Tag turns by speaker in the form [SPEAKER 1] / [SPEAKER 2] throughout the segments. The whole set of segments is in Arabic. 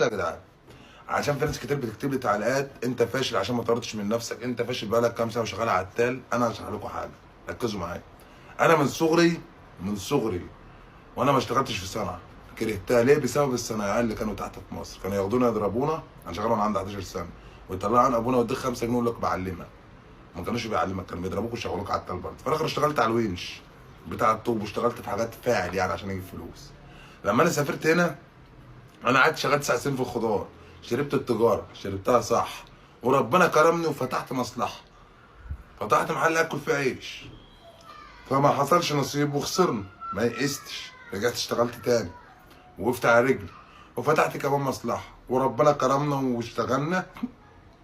[SPEAKER 1] يا جدعان، عشان في ناس كتير بتكتب لي تعليقات انت فاشل عشان ما طورتش من نفسك، انت فاشل بقالك كام سنه وشغال عتال. انا هشرح لكم حاجه، ركزوا معايا. انا من صغري وانا ما اشتغلتش في صنعه، كرهتها ليه؟ بسبب الصنايعيه اللي كانوا تحت في مصر، كانوا ياخدونا يضربونا. انا شغال وانا عندي 11 سنه، ويطلعوا عن ابونا ويديك 5 جنيه ويقول لك بعلمك. ما كانوش بيعلمك، كانوا بيضربوك ويشغلوك عتال برضه. في الاخر اشتغلت على الونش بتاع الطوب، واشتغلت في حاجات فاعل يعني عشان اجيب فلوس. لما انا سافرت هنا، انا قعدت شغال 9 سنين في الخضار، شربت التجاره، شربتها صح، وربنا كرمني وفتحت مصلحه، فتحت محل اكل فيه عيش. فما حصلش نصيب وخسرنا، ما يئستش، رجعت اشتغلت تاني، وقفت على رجلي، وفتحت كمان مصلحه، وربنا كرمنا واشتغلنا.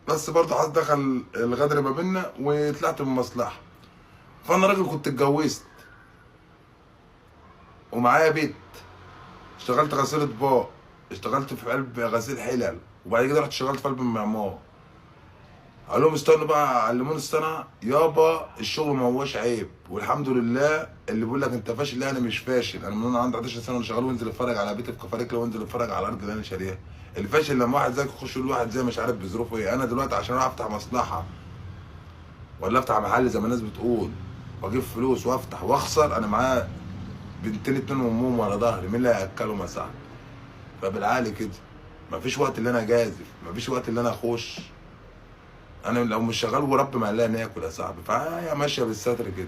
[SPEAKER 1] بس برضه حصل دخل الغدر ما بيننا وطلعت من مصلحه. فانا راجل كنت اتجوزت ومعايا بيت، اشتغلت غسيل اطباق، اشتغلت في قلب غسيل حلل، وبعد كده رحت اشتغلت في قلب المعمار. قال لهم استنوا بقى علموني الصنعه يابا، الشغل ما هوش عيب، والحمد لله. اللي بيقول لك انت فاشل، لا انا مش فاشل، انا من وانا عندي 11 سنه وانا شغال، وانزل اتفرج على بيتي في كفاركلا، وانزل اتفرج على الارض اللي انا شاريها. الفاشل لما واحد زيك يخش يقول واحد زي مش عارف بظروفه ايه. انا دلوقتي عشان اروح افتح مصلحه ولا افتح محل زي ما الناس بتقول واجيب فلوس وافتح واخسر، انا معايا بنتين اتنين وامهم ورا ظهري، مين اللي هياكلهم يا صاحبي؟ فبالعقل كده، مفيش وقت اللي انا اجازف، مفيش وقت اللي انا اخش. انا لو مش شغال ورب ما قال ناكل يا صاحبي، فهي ماشيه بالستر كده.